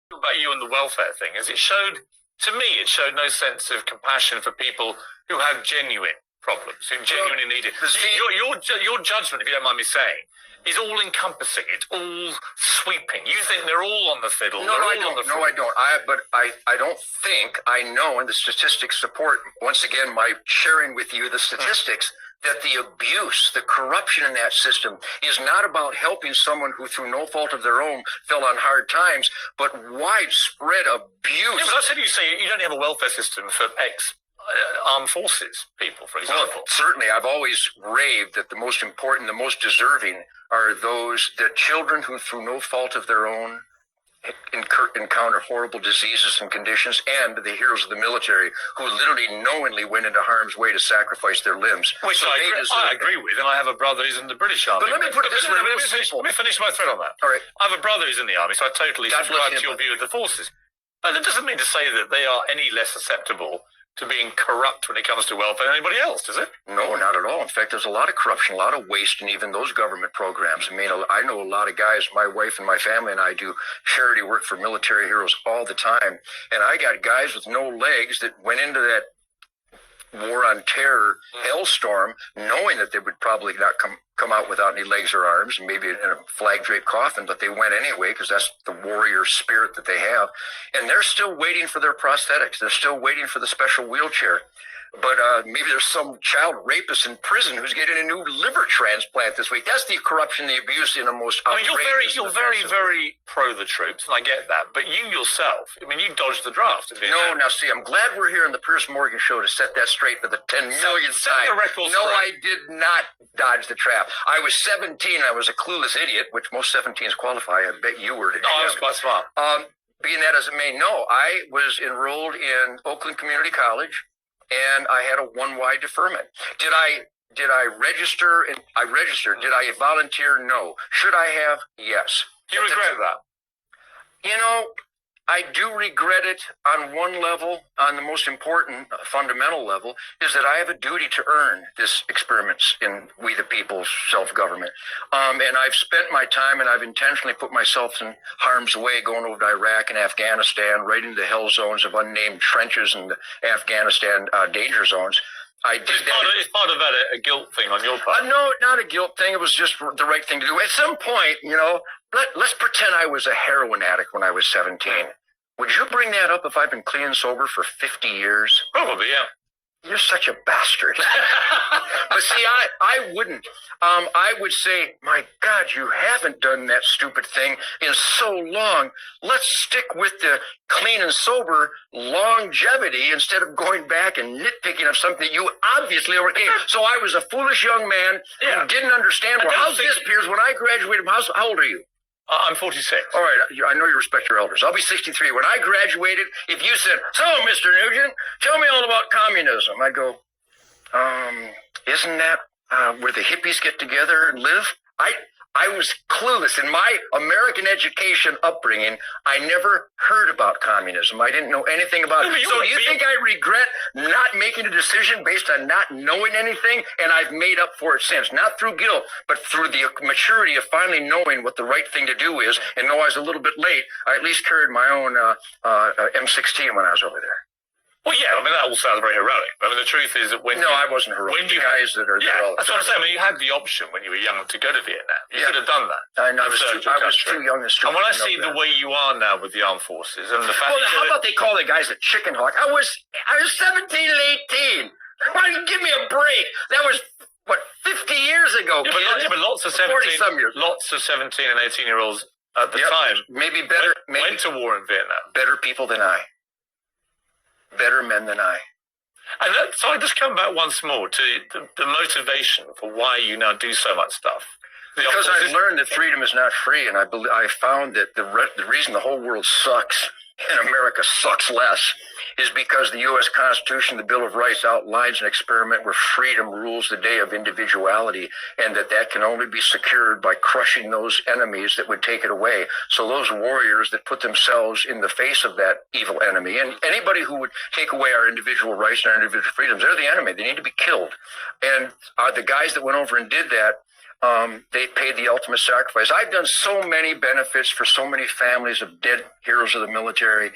About you and the welfare thing is it showed no sense of compassion for people who had genuine problems, who genuinely needed. Your judgment, if you don't mind me saying, is all encompassing. It's all sweeping. You think they're all on the fiddle. No, I don't. No, I don't. I don't think I know, and the statistics support, once again, my sharing with you the statistics, that the abuse, the corruption in that system is not about helping someone who, through no fault of their own, fell on hard times, but widespread abuse. Yeah, but I said you say you don't have a welfare system for armed forces people, for example. Well, certainly, I've always raved that the most important, the most deserving are the children who, through no fault of their own, encounter horrible diseases and conditions, and the heroes of the military who literally knowingly went into harm's way to sacrifice their limbs. Which so I agree with, and I have a brother who's in the British Army. But let me put it this way. Let me finish my thread on that. All right. I have a brother who's in the Army, so I totally subscribe to your view of the forces. But that doesn't mean to say that they are any less susceptible to being corrupt when it comes to welfare than anybody else, does it? No, not at all. In fact, there's a lot of corruption, a lot of waste in even those government programs. I mean, I know a lot of guys, my wife and my family and I do charity work for military heroes all the time. And I got guys with no legs that went into that war on terror hellstorm knowing that they would probably not come out without any legs or arms, and maybe in a flag-draped coffin, but they went anyway because that's the warrior spirit that they have. And they're still waiting for their prosthetics. They're still waiting for the special wheelchair. But maybe there's some child rapist in prison who's getting a new liver transplant this week. That's the corruption, the abuse in the most outrageous. You're very pro the troops, and I get that. But you yourself, I mean, you dodged the draft. No, now see, I'm glad we're here on the Piers Morgan Show to set that straight for the 10 millionth time. No, I did not dodge the trap. I was 17. I was a clueless idiot, which most 17s qualify. I bet you were. I was quite smart. Being that as it may, no, I was enrolled in Oakland Community College. And I had a one-wide deferment. Did I register? And I registered. Did I volunteer? No. Should I have? Yes. Do you regret that? You know, I do regret it on one level. On the most important, fundamental level, is that I have a duty to earn this experiments in we the people's self-government. And I've spent my time, and I've intentionally put myself in harm's way going over to Iraq and Afghanistan, right into the hell zones of unnamed trenches and the Afghanistan danger zones. I did that. Is part of that a guilt thing on your part? No, not a guilt thing. It was just the right thing to do. At some point, you know, let's pretend I was a heroin addict when I was 17. Would you bring that up if I've been clean and sober for 50 years? Probably, yeah. You're such a bastard. But see, I wouldn't. I would say, my God, you haven't done that stupid thing in so long. Let's stick with the clean and sober longevity instead of going back and nitpicking of something that you obviously overcame. So I was a foolish young man who didn't understand. Well, how's this, Piers? When I graduated from how old are you? I'm 46. All right, I know you respect your elders. I'll be 63. When I graduated, if you said, so, Mr. Nugent, tell me all about communism, I'd go, isn't that where the hippies get together and live? I was clueless. In my American education upbringing, I never heard about communism. I didn't know anything about it. So you think I regret not making a decision based on not knowing anything? And I've made up for it since. Not through guilt, but through the maturity of finally knowing what the right thing to do is. And though I was a little bit late, I at least carried my own M16 when I was over there. Well, yeah, I mean, that all sounds very heroic. I mean, the truth is that I wasn't heroic. When you guys that are there all the that's time. what I'm saying. I mean, you had the option when you were young to go to Vietnam. You could have done that. I know. I was too young and stupid. And when I see the way you are now with the armed forces and the fact how about they call the guys a chicken hawk? I was 17 and 18. Why don't you give me a break? That was, 50 years ago. Yeah, but lots of 17 and 18-year-olds at the time maybe better went to war in Vietnam. Better people than I. Better men than I. And so I just come back once more to the motivation for why you now do so much stuff. Because I've learned that freedom is not free, and I found that the reason the whole world sucks and America sucks less is because the U.S. Constitution, the Bill of Rights, outlines an experiment where freedom rules the day of individuality, and that can only be secured by crushing those enemies that would take it away. So those warriors that put themselves in the face of that evil enemy, and anybody who would take away our individual rights and our individual freedoms, they're the enemy. They need to be killed. And the guys that went over and did that, They paid the ultimate sacrifice. I've done so many benefits for so many families of dead heroes of the military.